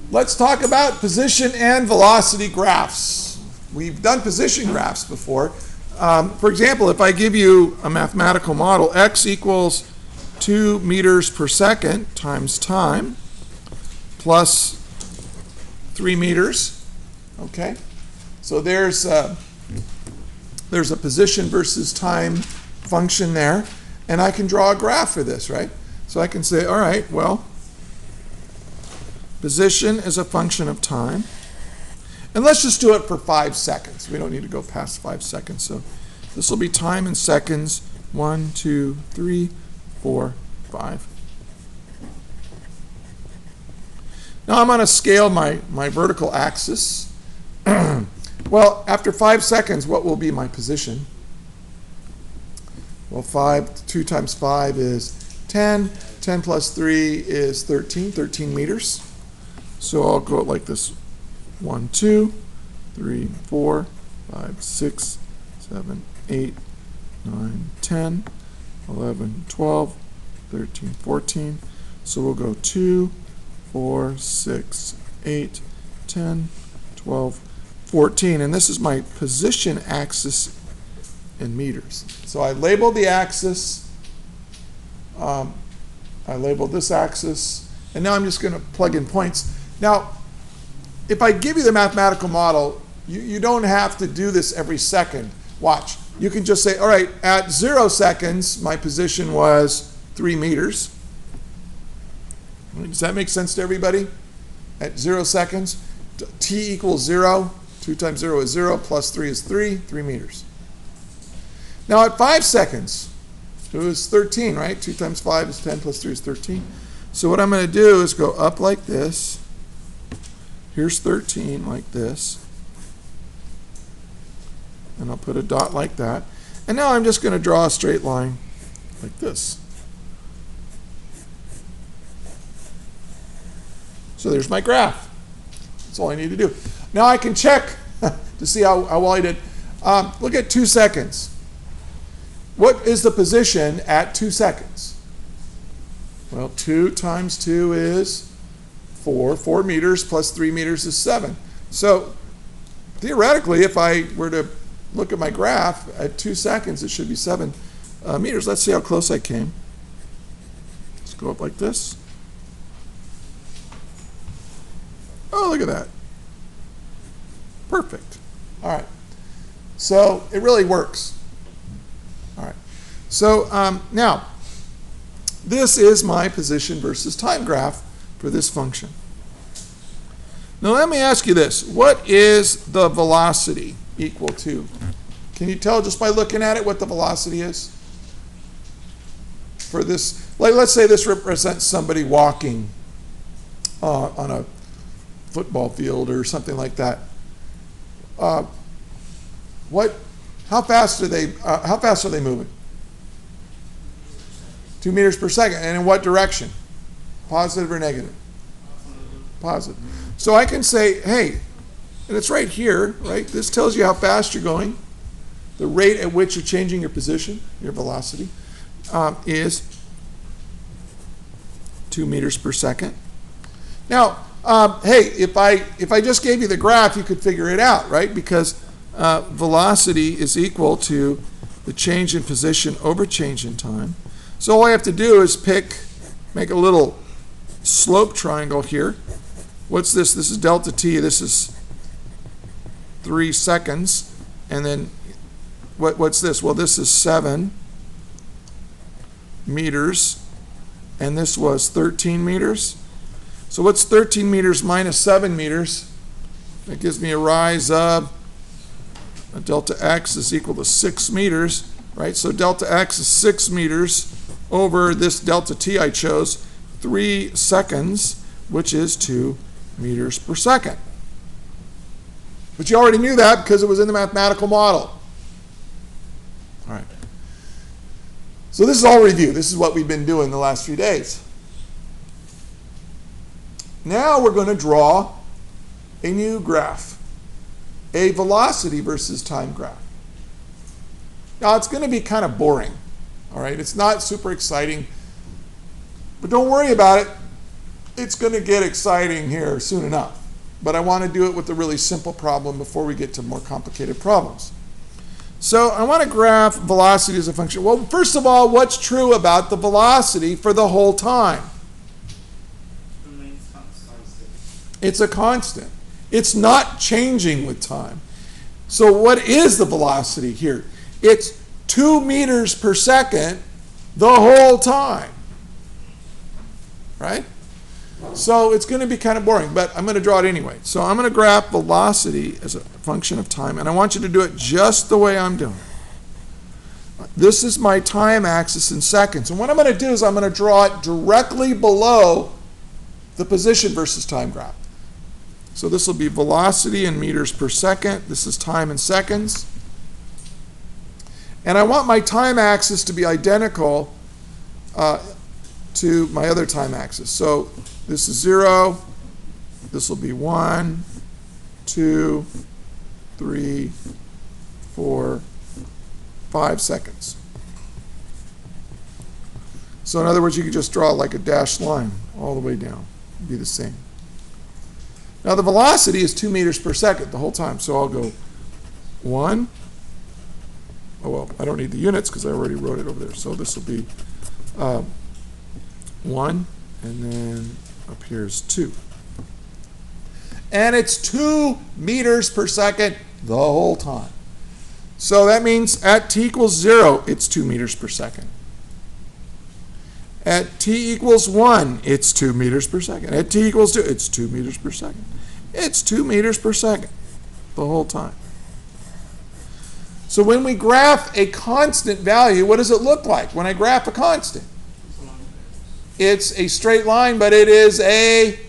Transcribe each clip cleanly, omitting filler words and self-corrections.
Let's talk about position and velocity graphs. We've done position graphs before. For example, if I give you a mathematical model, x equals 2 meters per second times time plus 3 meters, okay? So there's a position versus time function there, and I can draw a graph for this, right? So I can say, all right, well, position is a function of time. And let's just do it for 5 seconds. We don't need to go past 5 seconds. So this will be time in seconds. 1, 2, 3, 4, 5. Now I'm going to scale my vertical axis. Well, after 5 seconds, what will be my position? Well, 2 times 5 is 10. 10 plus 3 is 13 meters. So I'll go like this. 1, 2, 3, 4, 5, 6, 7, 8, 9, 10, 11, 12, 13, 14. So we'll go 2, 4, 6, 8, 10, 12, 14. And this is my position axis in meters. So I labeled the axis. I labeled this axis. And now I'm just going to plug in points. Now, if I give you the mathematical model, you don't have to do this every second. Watch. You can just say, all right, at 0 seconds, my position was 3 meters. Does that make sense to everybody? At 0 seconds, t equals 0. 2 times 0 is 0, plus 3 is 3 meters. Now at 5 seconds, it was 13, right? 2 times 5 is 10, plus 3 is 13. So what I'm going to do is go up like this. Here's 13 like this. And I'll put a dot like that. And now I'm just going to draw a straight line like this. So there's my graph. That's all I need to do. Now I can check to see how well I did. Look at 2 seconds. What is the position at 2 seconds? Well, 2 times 2 is 4. 4 meters plus 3 meters is 7. So theoretically, if I were to look at my graph at 2 seconds, it should be 7 meters. Let's see how close I came. Let's go up like this. Oh, look at that. Perfect. All right. So it really works. All right. So now, this is my position versus time graph for this function. Now let me ask you this. What is the velocity equal to? Can you tell just by looking at it what the velocity is? For this, let's say this represents somebody walking on a football field or something like that. How fast are they moving? 2 meters per second. And in what direction? Positive or negative? Positive. So I can say, hey, and it's right here, right? This tells you how fast you're going. The rate at which you're changing your position, your velocity, is 2 meters per second. Now, hey, if I just gave you the graph, you could figure it out, right? Because velocity is equal to the change in position over change in time. So all I have to do is make a little slope triangle here. What's this? This is delta t. This is 3 seconds. And then what's this? Well, this is 7 meters. And this was 13 meters. So what's 13 meters minus 7 meters? That gives me a rise of delta x is equal to 6 meters, right? So delta x is 6 meters over this delta t I chose, 3 seconds, which is 2 meters per second. But you already knew that because it was in the mathematical model. All right. So this is all review. This is what we've been doing the last few days. Now we're going to draw a new graph, a velocity versus time graph. Now it's going to be kind of boring, all right? It's not super exciting, but don't worry about it. it's going to get exciting here soon enough. But I want to do it with a really simple problem before we get to more complicated problems. So I want to graph velocity as a function. Well, first of all, what's true about the velocity for the whole time? It's a constant. It's not changing with time. So what is the velocity here? It's 2 meters per second the whole time. Right? So it's going to be kind of boring, but I'm going to draw it anyway. So I'm going to graph velocity as a function of time, and I want you to do it just the way I'm doing it. This is my time axis in seconds. And what I'm going to do is I'm going to draw it directly below the position versus time graph. So this will be velocity in meters per second. This is time in seconds. And I want my time axis to be identical to my other time axis. So this is 0. This will be 1, 2, 3, 4, 5 seconds. So in other words, you could just draw like a dashed line all the way down. It'd be the same. Now the velocity is 2 meters per second the whole time. So I'll go 1. Oh, well, I don't need the units because I already wrote it over there. So this will be 1, and then up here is 2. And it's 2 meters per second the whole time. So that means at t equals 0, it's 2 meters per second. At t equals 1, it's 2 meters per second. At t equals 2, it's 2 meters per second. It's 2 meters per second the whole time. So when we graph a constant value, what does it look like when I graph a constant? It's a straight line, but it is a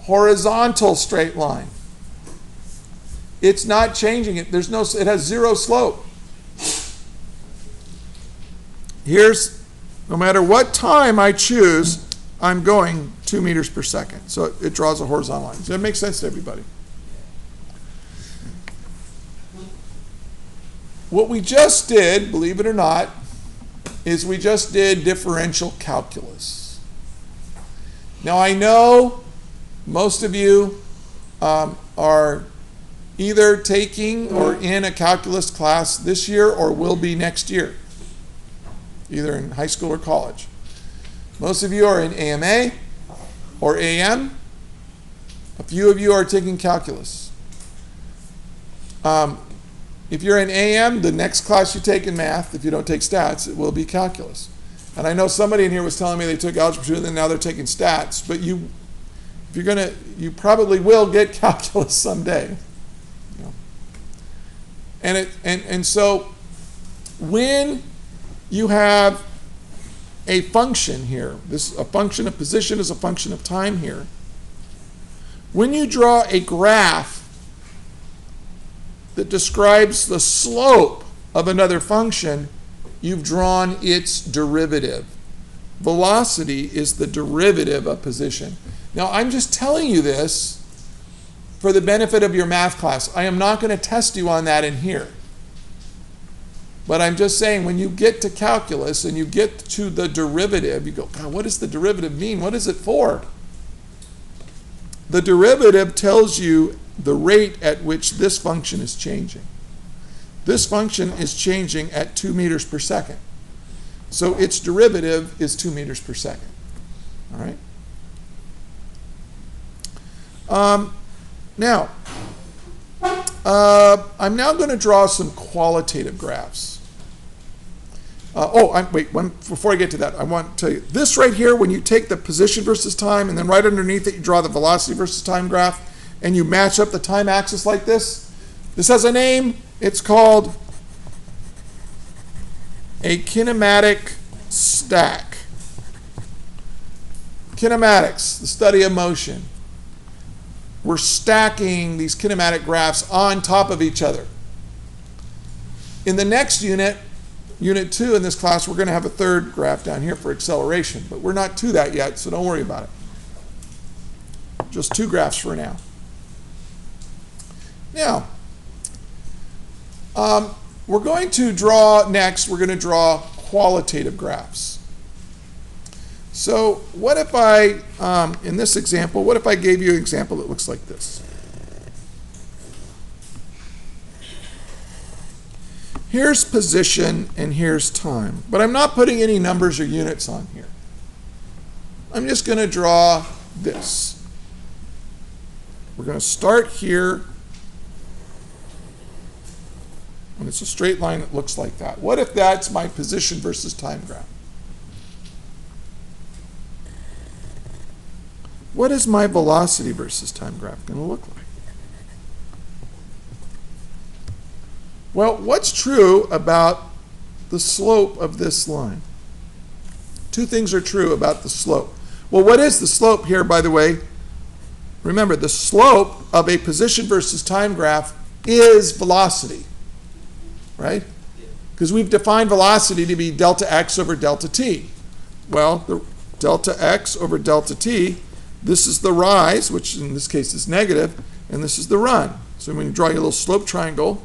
horizontal straight line. It's not changing it. It has 0 slope. Here's, no matter what time I choose, I'm going 2 meters per second. So it draws a horizontal line. Does that make sense to everybody? What we just did, believe it or not, is we just did differential calculus. Now I know most of you are either taking or in a calculus class this year or will be next year, either in high school or college. Most of you are in AMA or AM. A few of you are taking calculus. If you're in AM, the next class you take in math, if you don't take stats, it will be calculus. And I know somebody in here was telling me they took algebra 2 and then now they're taking stats, but you probably will get calculus someday. You know. And so when you have a function here, a function of position is a function of time here. When you draw a graph that describes the slope of another function, you've drawn its derivative. Velocity is the derivative of position. Now, I'm just telling you this for the benefit of your math class. I am not going to test you on that in here. But I'm just saying, when you get to calculus and you get to the derivative, you go, God, what does the derivative mean? What is it for? The derivative tells you the rate at which this function is changing. This function is changing at 2 meters per second. So its derivative is 2 meters per second. All right? Now, I'm now going to draw some qualitative graphs. Before I get to that, I want to tell you, this right here, when you take the position versus time, and then right underneath it, you draw the velocity versus time graph, and you match up the time axis like this, this has a name. It's called a kinematic stack. Kinematics, the study of motion. We're stacking these kinematic graphs on top of each other. In the next unit, Unit 2 in this class, we're going to have a third graph down here for acceleration, but we're not to that yet, so don't worry about it. Just 2 graphs for now. Now, we're going to draw qualitative graphs. So what if I, in this example, what if I gave you an example that looks like this? Here's position and here's time, but I'm not putting any numbers or units on here. I'm just going to draw this. We're going to start here, and it's a straight line that looks like that. What if that's my position versus time graph? What is my velocity versus time graph going to look like? Well, what's true about the slope of this line? Two things are true about the slope. Well, what is the slope here, by the way? Remember, the slope of a position versus time graph is velocity, right? Because we've defined velocity to be delta x over delta t. Well, the delta x over delta t, this is the rise, which in this case is negative, and this is the run. So when you draw your little slope triangle,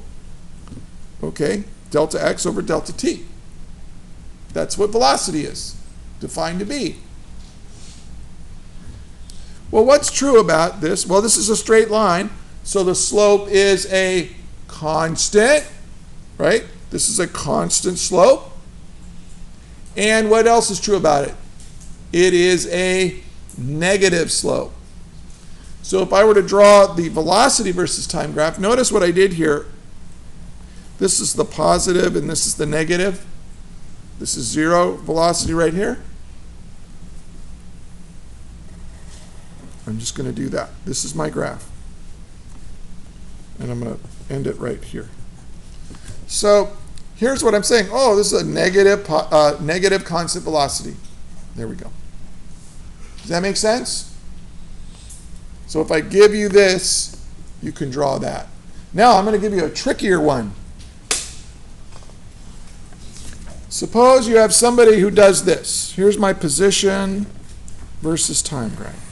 okay, delta x over delta t. That's what velocity is defined to be. Well, what's true about this? Well, this is a straight line, so the slope is a constant, right? This is a constant slope. And what else is true about it? It is a negative slope. So if I were to draw the velocity versus time graph, notice what I did here. This is the positive and this is the negative. This is zero velocity right here. I'm just going to do that. This is my graph. And I'm going to end it right here. So here's what I'm saying. Oh, this is a negative constant velocity. There we go. Does that make sense? So if I give you this, you can draw that. Now I'm going to give you a trickier one. Suppose you have somebody who does this. Here's my position versus time graph.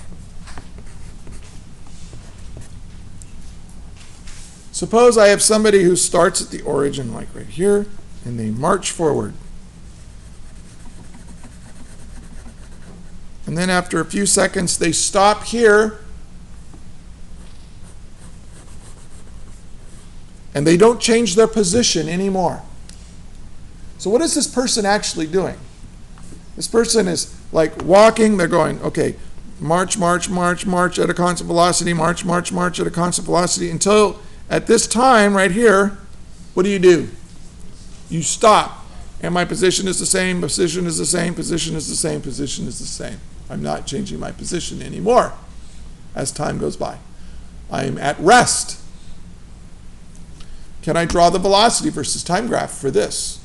Suppose I have somebody who starts at the origin, like right here, and they march forward. And then after a few seconds, they stop here, and they don't change their position anymore. So what is this person actually doing? This person is like walking. They're going, okay, march, march, march, march at a constant velocity, march, march, march at a constant velocity until at this time right here, what do? You stop. And my position is the same, position is the same, position is the same, position is the same. I'm not changing my position anymore as time goes by. I am at rest. Can I draw the velocity versus time graph for this?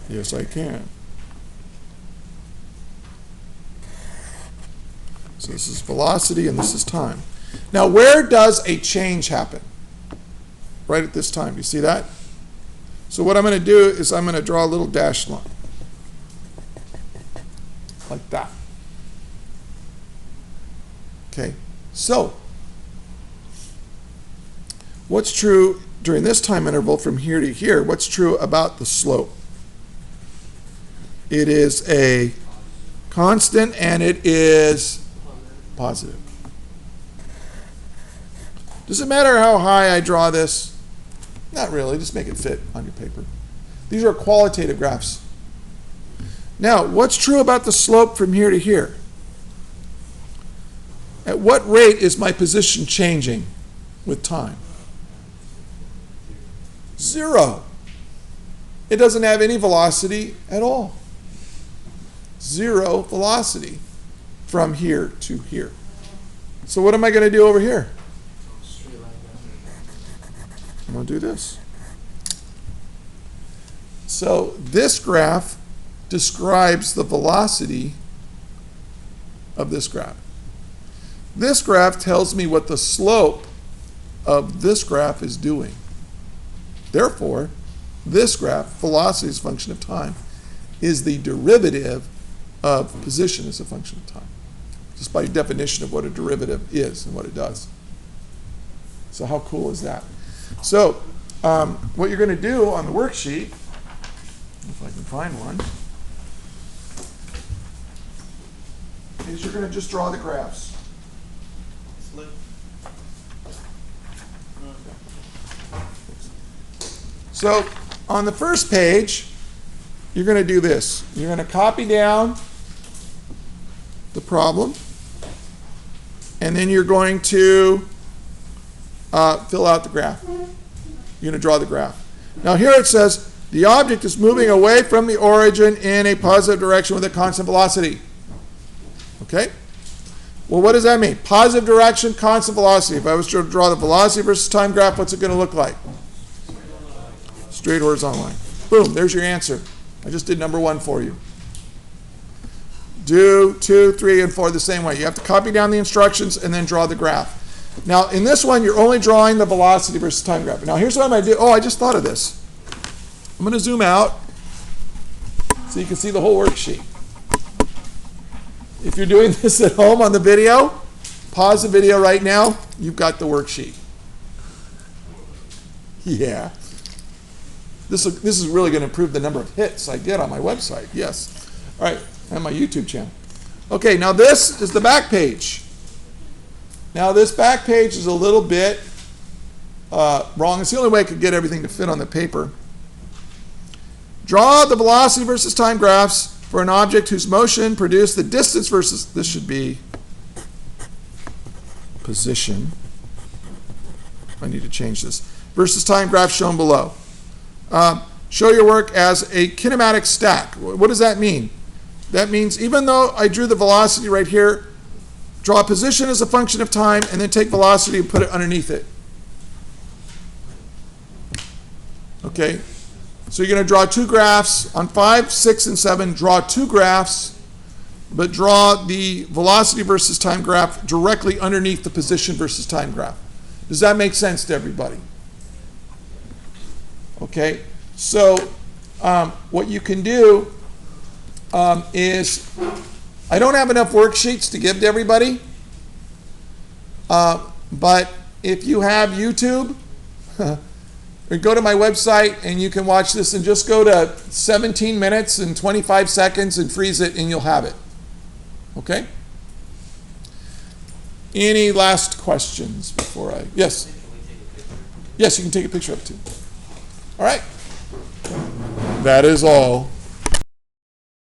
Yes, I can. So this is velocity and this is time. Now, where does a change happen? Right at this time. You see that? So what I'm going to do is I'm going to draw a little dashed line. Like that. Okay. So what's true during this time interval from here to here? What's true about the slope? It is a constant and it is positive. Does it matter how high I draw this? Not really. Just make it fit on your paper. These are qualitative graphs. Now, what's true about the slope from here to here? At what rate is my position changing with time? 0. It doesn't have any velocity at all. 0 velocity from here to here. So what am I going to do over here? I'm going to do this. So this graph describes the velocity of this graph. This graph tells me what the slope of this graph is doing. Therefore, this graph, velocity as a function of time, is the derivative of position as a function of time, just by definition of what a derivative is and what it does. So how cool is that? So what you're going to do on the worksheet, if I can find one, is you're going to just draw the graphs. So on the first page, you're going to do this. You're going to copy down the problem, and then you're going to fill out the graph. You're going to draw the graph. Now here it says the object is moving away from the origin in a positive direction with a constant velocity. Okay? Well, what does that mean? Positive direction, constant velocity. If I was to draw the velocity versus time graph, what's it going to look like? Straight horizontal line. Boom, there's your answer. I just did number 1 for you. Do 2, 3, and 4 the same way. You have to copy down the instructions and then draw the graph. Now, in this one, you're only drawing the velocity versus time graph. Now, here's what I'm going to do. Oh, I just thought of this. I'm going to zoom out so you can see the whole worksheet. If you're doing this at home on the video, pause the video right now. You've got the worksheet. Yeah. This is really going to improve the number of hits I get on my website. Yes. All right. And my YouTube channel. Okay, now this is the back page. Now this back page is a little bit wrong. It's the only way I could get everything to fit on the paper. Draw the velocity versus time graphs for an object whose motion produced the distance versus, this should be position. I need to change this. Versus time graph shown below. Show your work as a kinematic stack. What does that mean? That means even though I drew the velocity right here, draw position as a function of time and then take velocity and put it underneath it. Okay? So you're going to draw 2 graphs. On 5, 6, and 7, draw 2 graphs, but draw the velocity versus time graph directly underneath the position versus time graph. Does that make sense to everybody? Okay? So what you can do is, I don't have enough worksheets to give to everybody, but if you have YouTube, or go to my website and you can watch this and just go to 17 minutes and 25 seconds and freeze it and you'll have it. Okay? Any last questions before I, yes? Yes, you can take a picture of it too. All right. That is all.